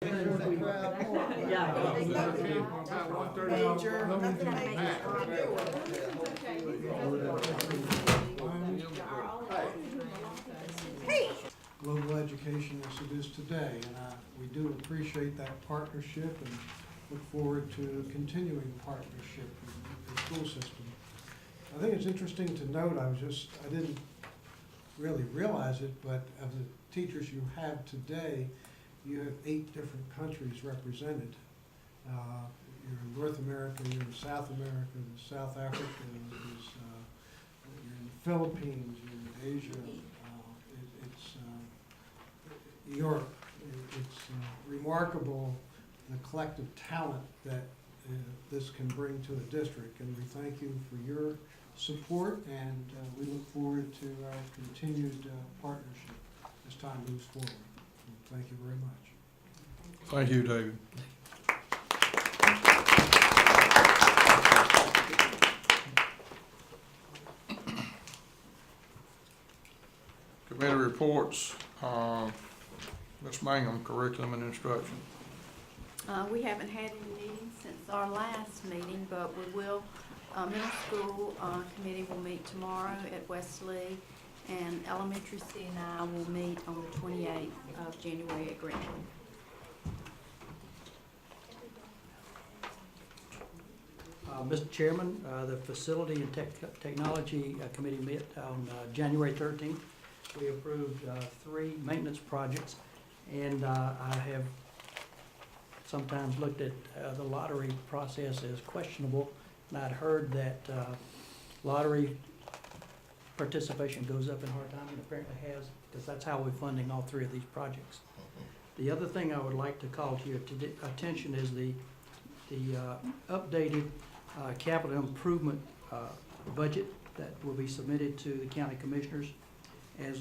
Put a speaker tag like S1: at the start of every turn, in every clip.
S1: Global education as it is today, and we do appreciate that partnership and look forward to continuing partnership with the school system. I think it's interesting to note, I didn't really realize it, but of the teachers you have today, you have 8 different countries represented. You're in North America, you're in South America, South Africa, you're in the Philippines, you're in Asia, Europe. It's remarkable the collective talent that this can bring to a district, and we thank you for your support, and we look forward to our continued partnership as time moves forward. Thank you very much.
S2: Thank you, David. Committee reports. Ms. Mangum, Curriculum and Instruction.
S3: We haven't had any meetings since our last meeting, but we will. Middle school committee will meet tomorrow at Wesley, and elementary C&I will meet on the 28th of January at Greenwood.
S4: Mr. Chairman, the Facility and Technology Committee met on January 13th. We approved 3 maintenance projects, and I have sometimes looked at the lottery process as questionable, and I'd heard that lottery participation goes up in hard time, and apparently has, because that's how we're funding all 3 of these projects. The other thing I would like to call to your attention is the updated capital improvement budget that will be submitted to the county commissioners as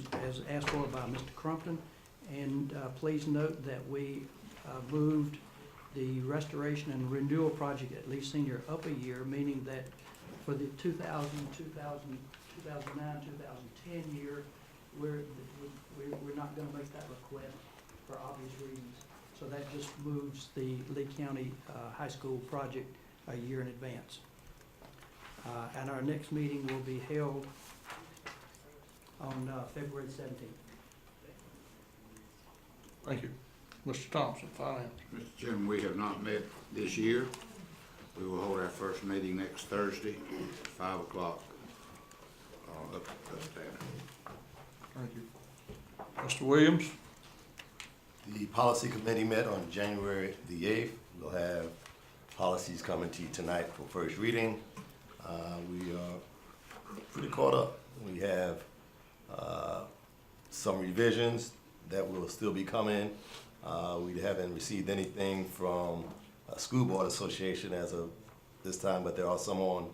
S4: asked for by Mr. Crumpton. And please note that we moved the restoration and renewal project at Lee Senior up a year, meaning that for the 2009, 2010 year, we're not going to make that request for obvious reasons. So that just moves the Lee County High School project a year in advance. And our next meeting will be held on February 17th.
S2: Thank you. Mr. Thompson, Finance.
S5: Mr. Chairman, we have not met this year. We will hold our first meeting next Thursday, 5 o'clock, upstairs.
S2: Thank you. Mr. Williams.
S6: The policy committee met on January the 8th. We'll have policies coming to you tonight for first reading. We are pretty caught up. We have some revisions that will still be coming. We haven't received anything from School Board Association as of this time, but there are some on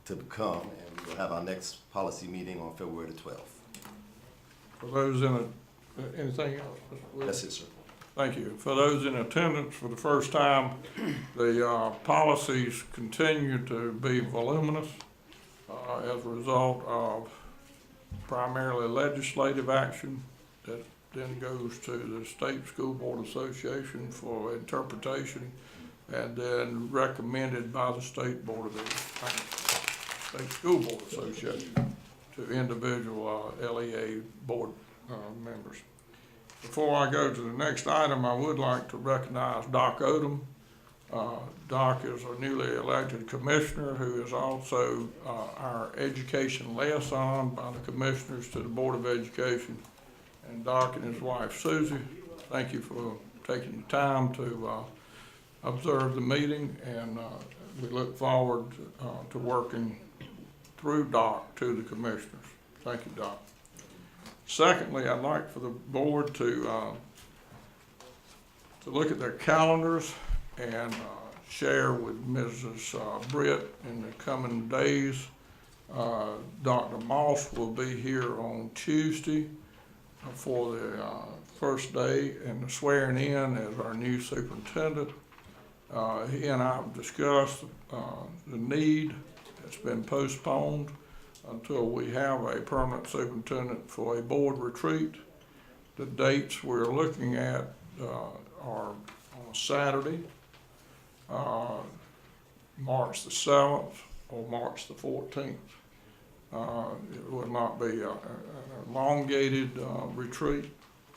S6: to come, and we'll have our next policy meeting on February the 12th.
S2: For those in anything else, Mr. Williams?
S6: That's it, sir.
S2: Thank you. For those in attendance for the first time, the policies continue to be voluminous as a result of primarily legislative action that then goes to the State School Board Association for interpretation, and then recommended by the State School Board Association to individual LEA board members. Before I go to the next item, I would like to recognize Doc Odom. Doc is a newly elected commissioner who is also our education liaison by the commissioners to the Board of Education. And Doc and his wife Susie, thank you for taking the time to observe the meeting, and we look forward to working through Doc to the commissioners. Thank you, Doc. Secondly, I'd like for the board to look at their calendars and share with Mrs. Britt in the coming days. Dr. Moss will be here on Tuesday for the first day and the swearing in as our new superintendent. He and I have discussed the need that's been postponed until we have a permanent superintendent for a board retreat. The dates we're looking at are on a Saturday, March the 7th or March the 14th. It will not be an elongated retreat,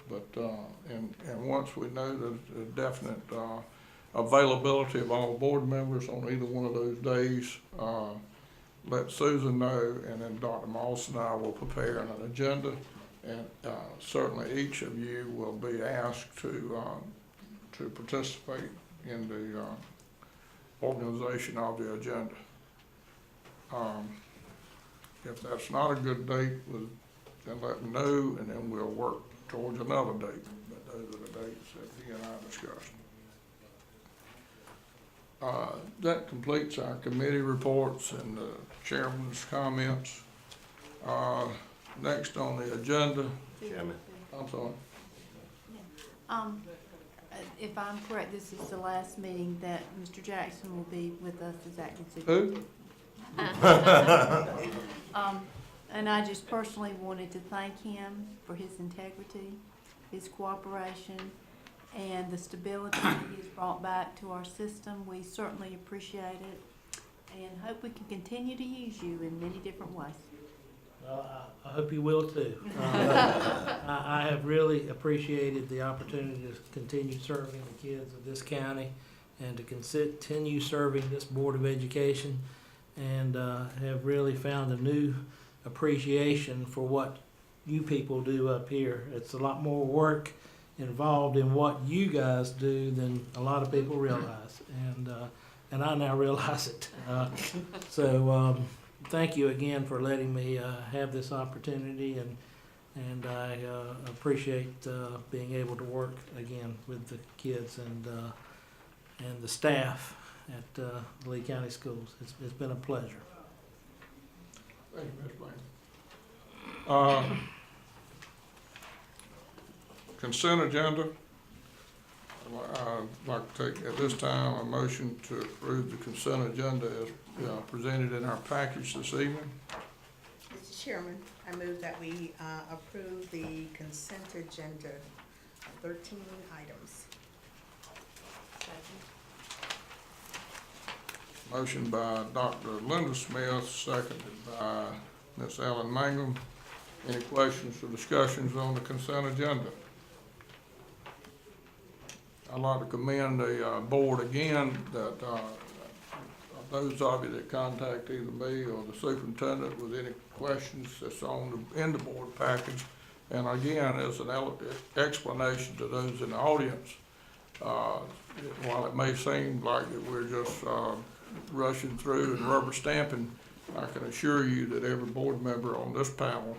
S2: but, and once we know the definite availability of all board members on either one of those days, let Susan know, and then Dr. Moss and I will prepare an agenda, and certainly each of you will be asked to participate in the organization of the agenda. If that's not a good date, then let me know, and then we'll work towards another date. But those are the dates that he and I discussed. That completes our committee reports and the chairman's comments. Next on the agenda,
S6: Chairman.
S2: I'm sorry.
S3: If I'm correct, this is the last meeting that Mr. Jackson will be with us as acting superintendent.
S2: Who?
S3: And I just personally wanted to thank him for his integrity, his cooperation, and the stability that he has brought back to our system. We certainly appreciate it and hope we can continue to use you in many different ways.
S7: Well, I hope you will too. I have really appreciated the opportunity to continue serving the kids of this county and to continue serving this Board of Education, and have really found a new appreciation for what you people do up here. It's a lot more work involved in what you guys do than a lot of people realize, and I now realize it. Thank you again for letting me have this opportunity, and I appreciate being able to work again with the kids and the staff at the Lee County Schools. It's been a pleasure.
S2: Thank you, Ms. Blaine. Consent agenda. I'd like to take at this time a motion to approve the consent agenda as presented in our package this evening.
S8: Mr. Chairman, I move that we approve the consent agenda of 13 items.
S2: Motion by Dr. Linda Smith, seconded by Ms. Ellen Mangum. Any questions or discussions on the consent agenda? I'd like to commend the board again, that those of you that contact either me or the superintendent with any questions that's in the board package. And again, as an explanation to those in the audience, while it may seem like that we're just rushing through and rubber stamping, I can assure you that every board member on this panel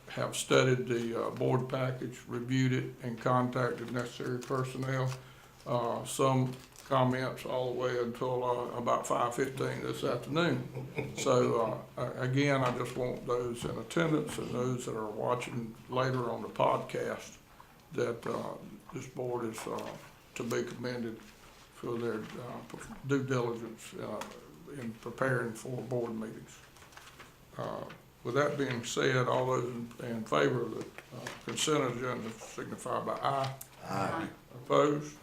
S2: have studied the board package, reviewed it, and contacted necessary personnel. Some comments all the way until about 5:15 this afternoon. So again, I just want those in attendance and those that are watching later on the podcast that this board is to be commended for their due diligence in preparing for board meetings. With that being said, all those in favor of the consent agenda signify by aye.
S6: Aye.
S2: Opposed?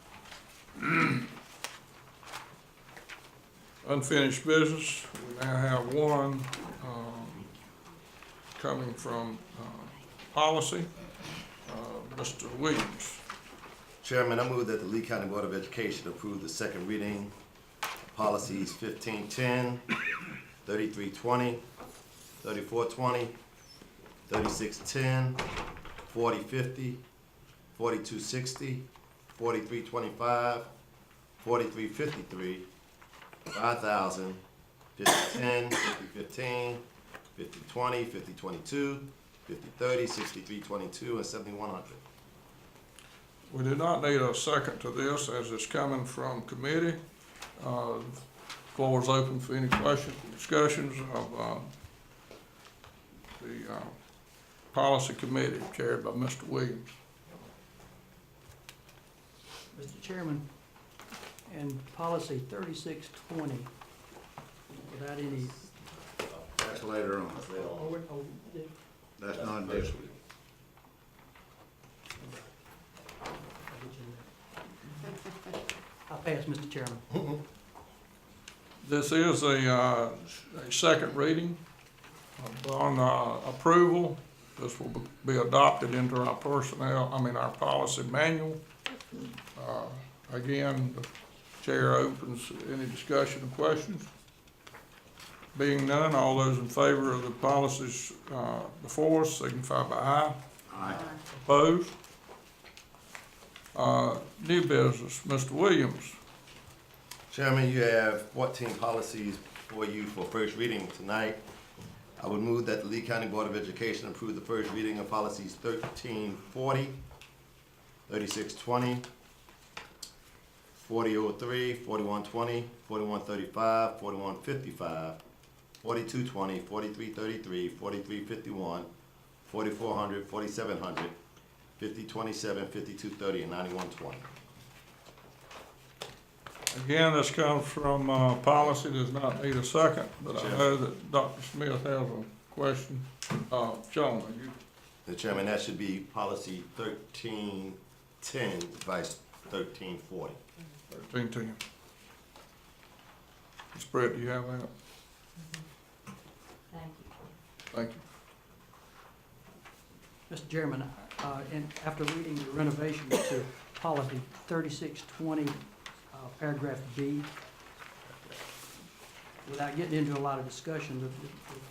S2: Unfinished business, we now have one coming from policy. Mr. Williams.
S6: Chairman, I move that the Lee County Board of Education approve the second reading of policies 1510, 3320, 3420, 3610, 4050, 4260, 4325, 4353, 5000, 5010, 5015, 5020, 5022, 5030, 6322, and 7100.
S2: We do not need a second to this as it's coming from committee. Floor is open for any questions, discussions of the policy committee chaired by Mr. Williams.
S4: Mr. Chairman, and policy 3620, without any.
S5: That's later on. That's not this week.
S4: pass, Mr. Chairman.
S2: This is a second reading. Upon approval, this will be adopted into our our policy manual. Again, the chair opens any discussion or questions. Being none, all those in favor of the policies before us signify by aye.
S5: Aye.
S2: Opposed? New business, Mr. Williams.
S6: Chairman, you have 14 policies for you for first reading tonight. I would move that the Lee County Board of Education approve the first reading of policies 1340, 3620, 4003, 4120, 4135, 4155, 4220, 4333, 4351, 4400, 4700, 5027, 5230, and 9120.
S2: Again, this comes from policy, does not need a second, but I
S6: Chair.
S2: know that Dr. Smith has a question. Sean, are you?
S6: Mr. Chairman, that should be policy 1310, vice 1340.
S2: 1310. Ms. Brett, do you have that? Thank you.
S4: Mr. Chairman, and after reading the renovations to policy 3620, paragraph B, without getting into a lot of discussion, the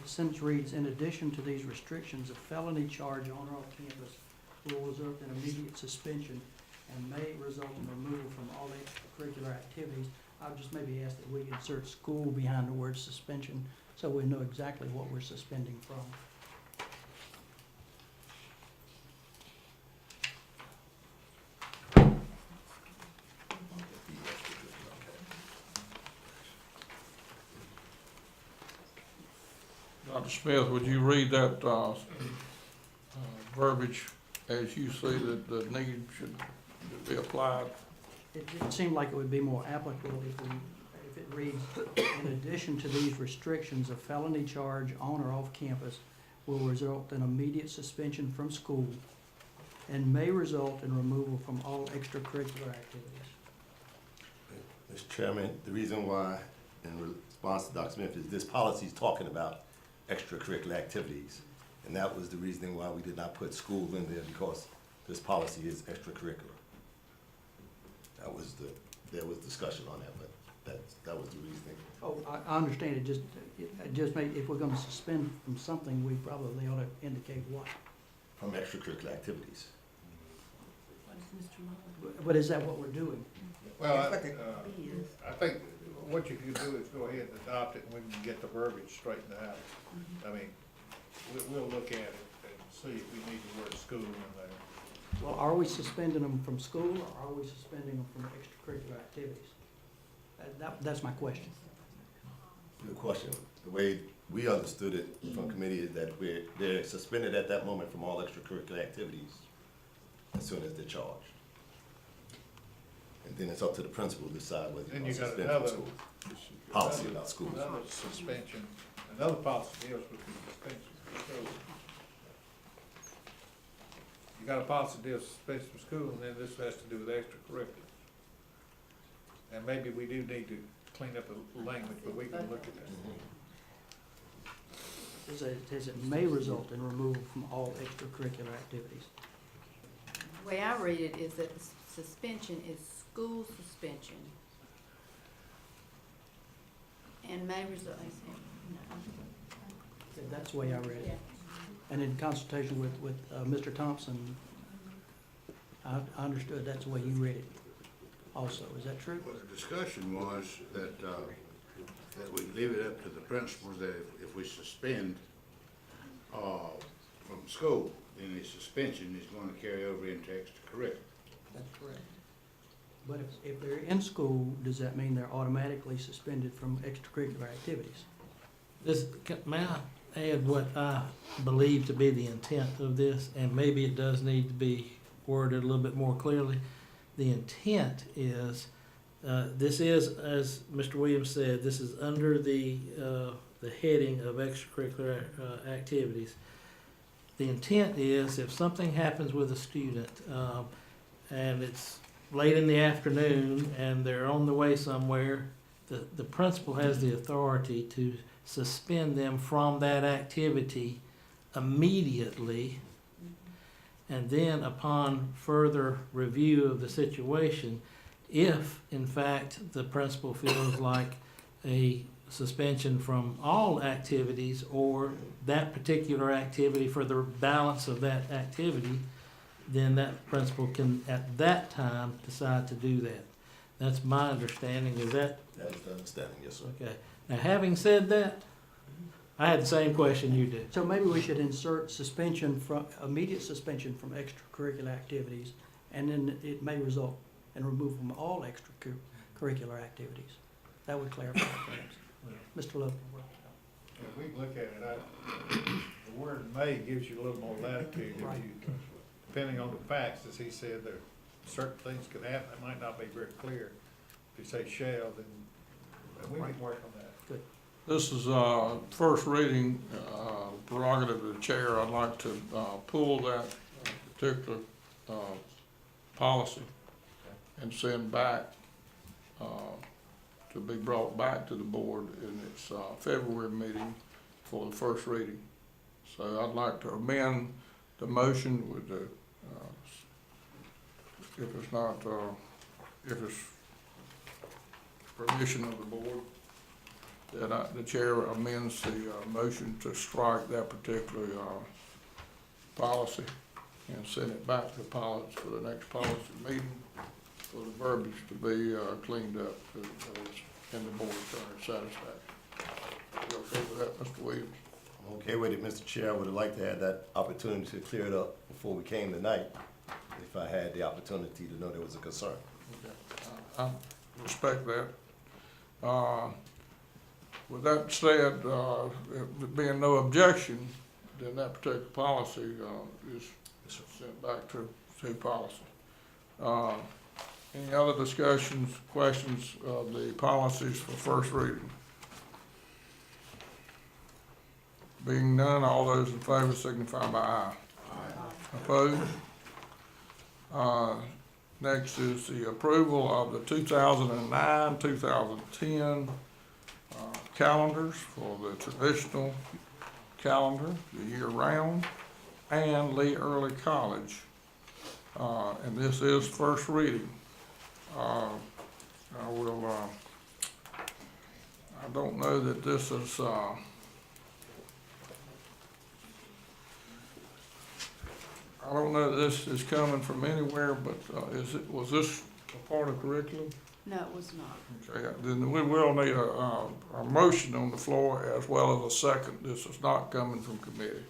S4: sentence reads, in addition to these restrictions, a felony charge on or off campus will result in immediate suspension and may result in removal from all extracurricular activities. I'll just maybe ask that we insert school behind the word suspension so we know exactly what we're suspending from.
S2: Dr. Smith, would you read that verbiage as you see that the need should be applied?
S4: It seemed like it would be more applicable if it reads, in addition to these restrictions, a felony charge on or off campus will result in immediate suspension from school and may result in removal from all extracurricular activities.
S6: Mr. Chairman, the reason why, in response to Dr. Smith, is this policy is talking about extracurricular activities. And that was the reasoning why we did not put school in there, because this policy is extracurricular. There was discussion on that, but that was the reasoning.
S4: Oh, I understand, it just made, if we're gonna suspend from something, we probably ought to indicate what.
S6: From extracurricular activities.
S4: But is that what we're doing?
S9: Well,
S8: That's what the B is.
S9: I think what you can do is go ahead and adopt it, and we can get the verbiage straightened out. I mean, we'll look at it and see if we need the word school in there.
S4: Well, are we suspending them from school, or are we suspending them from extracurricular activities? That's my question.
S6: Good question. The way we understood it from committee is that they're suspended at that moment from all extracurricular activities as soon as they're charged. And then it's up to the principal to decide whether
S9: Then
S6: you
S9: you
S6: want to
S9: got
S6: suspend from
S9: another.
S6: school. Policy about schools.
S9: Another suspension, another policy deals with the suspension from school. You got a policy deals with suspension from school, and then this has to do with extracurriculars. And maybe we do need to clean up the language, but we can look at that.
S4: It says it may result in removal from all extracurricular activities.
S3: The way I read it is that the suspension is school suspension. And may result,
S4: That's the way I read
S3: yeah.
S4: it. And in consultation with Mr. Thompson, I understood that's the way you read it also. Is that true?
S5: Well, the discussion was that we leave it up to the principals that if we suspend from school, then the suspension is going to carry over into extracurricular.
S4: That's correct. But if they're in school, does that mean they're automatically suspended from extracurricular activities?
S7: May I add what I believe to be the intent of this, and maybe it does need to be worded a little bit more clearly. The intent is, this is, as Mr. Williams said, this is under the heading of extracurricular activities. The intent is if something happens with a student, and it's late in the afternoon and they're on the way somewhere, the principal has the authority to suspend them from that activity immediately. And then upon further review of the situation, if in fact the principal feels like a suspension from all activities or that particular activity for the balance of that activity, then that principal can at that time decide to do that. That's my understanding. Is that
S6: That is the understanding, yes, sir.
S7: okay? Now, having said that, I had the same question you did.
S4: So maybe we should insert suspension from, immediate suspension from extracurricular activities, and then it may result in removal from all extracurricular activities. That would clarify things. Mr. Logan.
S9: If we look at it, the word may gives you a little more latitude. If
S4: Right.
S9: you, depending on the facts, as he said, there, certain things could happen, it might not be very clear. If you say shall, then we can work on that.
S2: This is, first reading, prerogative of the chair. I'd like to, pull that particular, policy and send back, to be brought back to the board in its, February meeting for the first reading. So I'd like to amend the motion with the, if it's not, if it's permission of the board, that the chair amends the motion to strike that particular policy and send it back to policy for the next policy meeting for the verbiage to be cleaned up and the board's satisfaction. You okay with that, Mr. Williams?
S6: I'm okay with it, Mr. Chair. I would have liked to have that opportunity to clear it up before we came tonight, if I had the opportunity to know there was a concern.
S2: Okay. I respect that. With that said, there being no objection, then that particular policy is sent back to policy. Any other discussions, questions of the policies for first reading? Being none, all those in favor signify by aye. Opposed? Next is the approval of the 2009, 2010 calendars for the traditional calendar, the year-round, and Lee Early College. And this is first reading. I don't know that this is, I don't know that this is coming from anywhere, but was this a part of curriculum?
S3: No, it was not.
S2: Okay, then we will need a motion on the floor as well as a second. This is not coming from committee.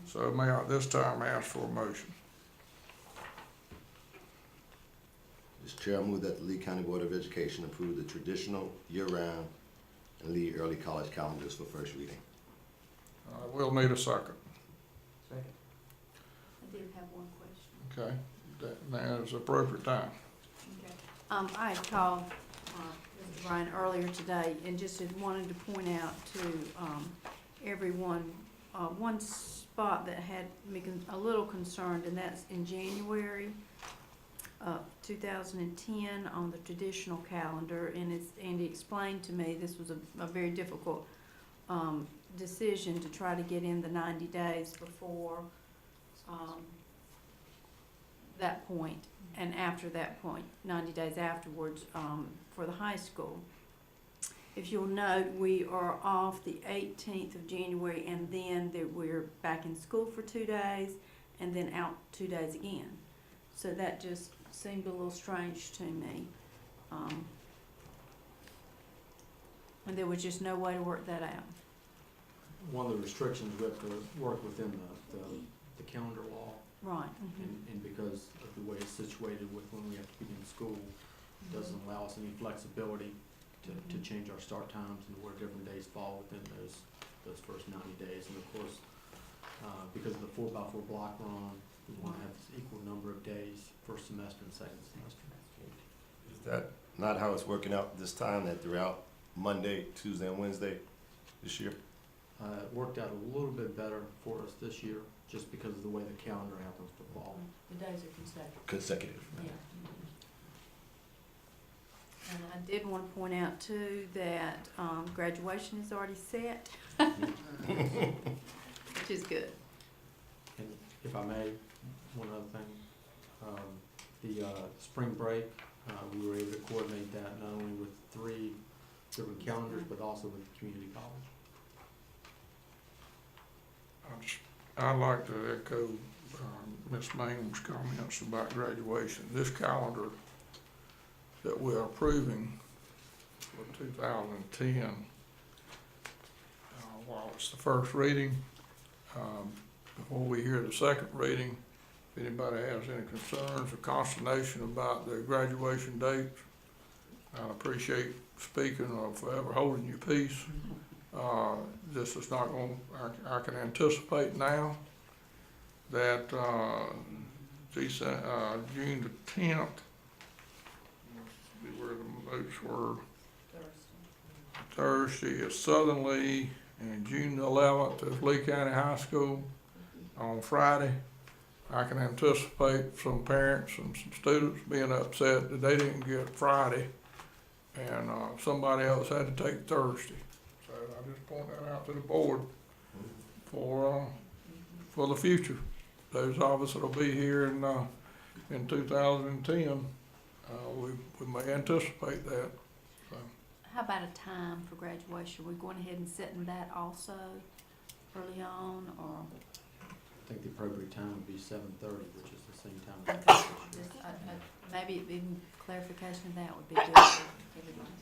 S2: So may I this time ask for a motion?
S6: Mr. Chair, I move that the Lee County Board of Education approve the traditional year-round and Lee Early College calendars for first reading.
S2: We'll need a second.
S4: Second.
S3: I did have one question.
S2: Okay, that now is appropriate time.
S3: Okay. I had called, Mr. Bryan earlier today and just had wanted to point out to, everyone, one spot that had me a little concerned, and that's in January of 2010 on the traditional calendar, and Andy explained to me this was a very difficult, decision to try to get in the 90 days before, that point, and after that point, 90 days afterwards, for the high school. If you'll note, we are off the 18th of January, and then we're back in school for 2 days, and then out 2 days again. So that just seemed a little strange to me. And there was just no way to work that out.
S10: One of the restrictions, we have to work within the calendar law,
S3: Right.
S10: and because of the way it's situated with when we have to begin school, it doesn't allow us any flexibility to change our start times and where different days fall within those first 90 days. And of course, because of the 4x4 block run, we want to have this equal number of days, first semester and second semester.
S6: Is that not how it's working out this time, that throughout Monday, Tuesday, and Wednesday this year?
S10: It worked out a little bit better for us this year, just because of the way the calendar happens to fall.
S3: The days are consecutive.
S6: Consecutive.
S3: Yeah. I did want to point out too that graduation is already set, which is good.
S10: And if I may, one other thing, the spring break, we were able to coordinate that not only with 3 different calendars, but also with the community college.
S2: I'd like to echo Ms. Mangum's comments about graduation. This calendar that we're approving for 2010, while it's the first reading, before we hear the second reading, if anybody has any concerns or consternation about the graduation dates, I appreciate speaking or forever holding your peace. This is not going, I can anticipate now that June the 10th, where the votes were, Thursday is Southern Lee, and June the 11th is Lee County High School. On Friday, I can anticipate some parents and some students being upset that they didn't get Friday, and somebody else had to take Thursday. So I just point that out to the board for the future. Those of us that'll be here in 2010, we may anticipate that. So.
S3: How about a time for graduation? We're going ahead and setting that also early on, or?
S10: I think the appropriate time would be 7:30, which is the same time.
S3: Okay.
S10: as this year.
S3: Just, maybe even clarification of that would be good for everyone.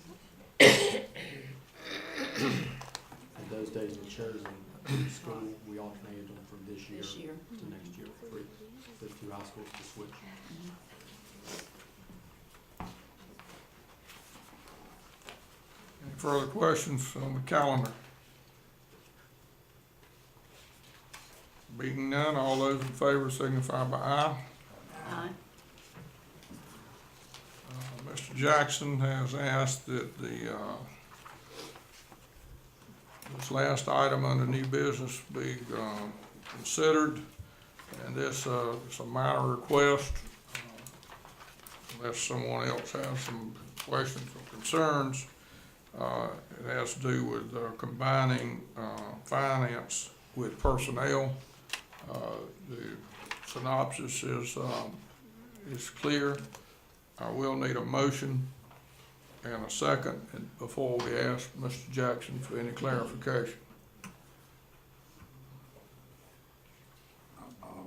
S10: And those days were chosen in school. We alternated them from this year
S3: This year.
S10: to next year for the 2 high schools to switch.
S2: Any further questions on the calendar? Being none, all those in favor signify by aye.
S3: Aye.
S2: Mr. Jackson has asked that this last item under new business be considered, and this is a minor request. Unless someone else has some questions or concerns, it has to do with combining finance with personnel. The synopsis is clear. I will need a motion and a second before we ask Mr. Jackson for any clarification.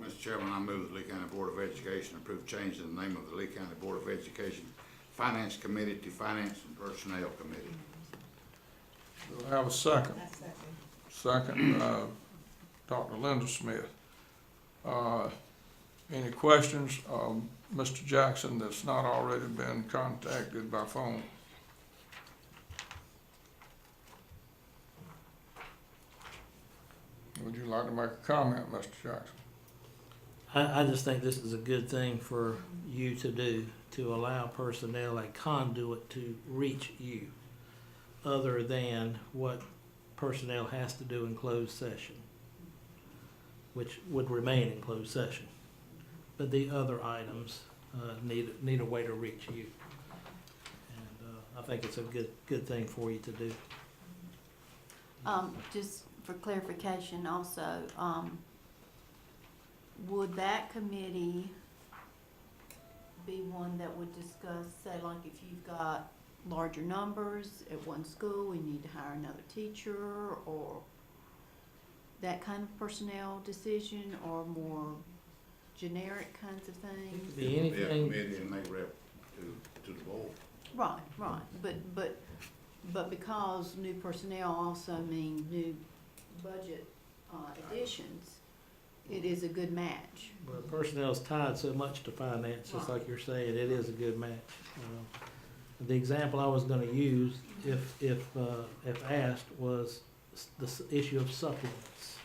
S5: Mr. Chairman, I move the Lee County Board of Education approve change in the name of the Lee County Board of Education Finance Committee to Finance and Personnel Committee.
S2: Do I have a second?
S8: Second.
S2: Second, Dr. Linda Smith. Any questions, Mr. Jackson, that's not already been contacted by phone? Would you like to make a comment, Mr. Jackson?
S7: I just think this is a good thing for you to do, to allow personnel a conduit to reach you, other than what personnel has to do in closed session, which would remain in closed session. But the other items need a way to reach you. And I think it's a good thing for you to do.
S3: Just for clarification also, would that committee be one that would discuss, say, like if you've got larger numbers at one school, we need to hire another teacher, or that kind of personnel decision, or more generic kinds of
S7: It
S3: things?
S7: could be
S5: Be a
S7: anything.
S5: committee and they rep to the board.
S3: Right, but because new personnel also mean new budget additions, it is a good match.
S7: But personnel's tied so much to finance, just like you're saying, it is a good match. The example I was gonna use, if asked, was the issue of supplements.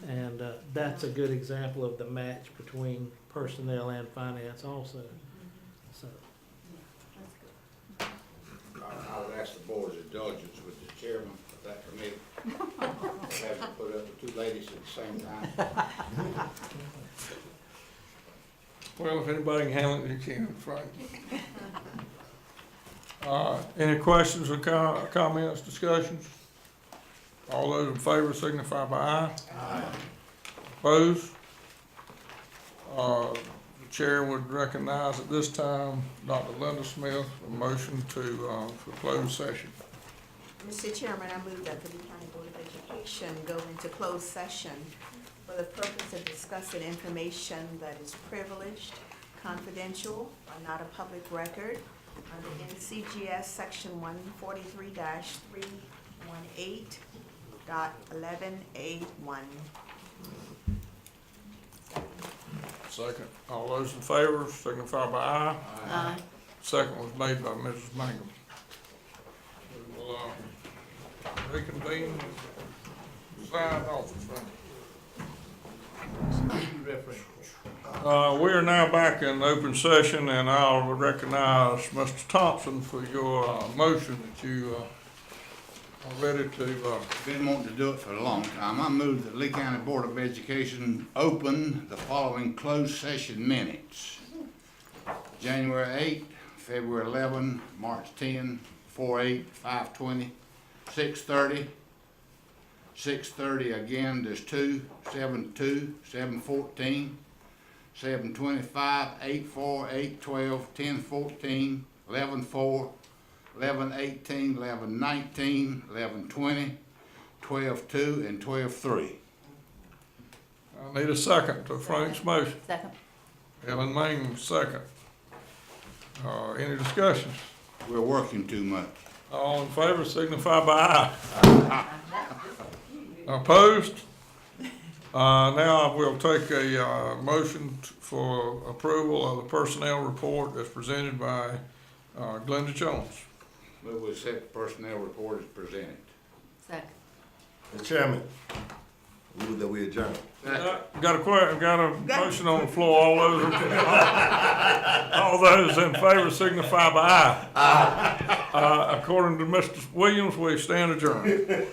S7: And that's a good example of the match between personnel and finance also. So,
S3: That's good.
S5: I would ask the board's indulgence with the chairman of that committee. Having to put up with 2 ladies at the same time.
S2: Well, if anybody can handle it, you can, Frank. Any questions or comments, discussions? All those in favor signify by aye. Aye. Opposed? The chair would recognize at this time Dr. Linda Smith, a motion for closed session.
S8: Mr. Chairman, I move that the Lee County Board of Education go into closed session for the purpose of discussing information that is privileged, confidential, or not a public record under NCGS Section 143-318.11A1.
S2: Second. All those in favor signify by aye.
S3: Aye.
S2: Second was made by Mrs. Mangum. We will reconvene and sign off. We are now back in open session, and I'll recognize Mr. Thompson for your motion that you are ready to.
S5: Been wanting to do it for a long time. I move that Lee County Board of Education open the following closed session minutes. January 8, February 11, March 10, 4/8, 5/20, 6/30, 6/30 again, there's 2, 7/2, 7/14, 7/25, 8/4, 8/12, 10/14, 11/4, 11/18, 11/19, 11/20, 12/2, and 12/3.
S2: I need a second to Frank's motion.
S3: Second.
S2: Ellen Mangum, second. Any discussions?
S5: We're working too much.
S2: All in favor signify by aye. Opposed? Now we'll take a motion for approval of the personnel report that's presented by Glenda Jones.
S5: Move we accept the personnel report as presented.
S3: Second.
S6: Mr. Chairman, move that we adjourn.
S2: Got a motion on the floor. All those in favor signify by aye. Aye. According to Mr. Williams, we stand adjourned.
S5: It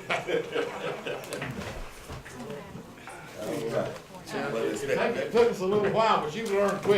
S5: took us a little while, but you learned quick.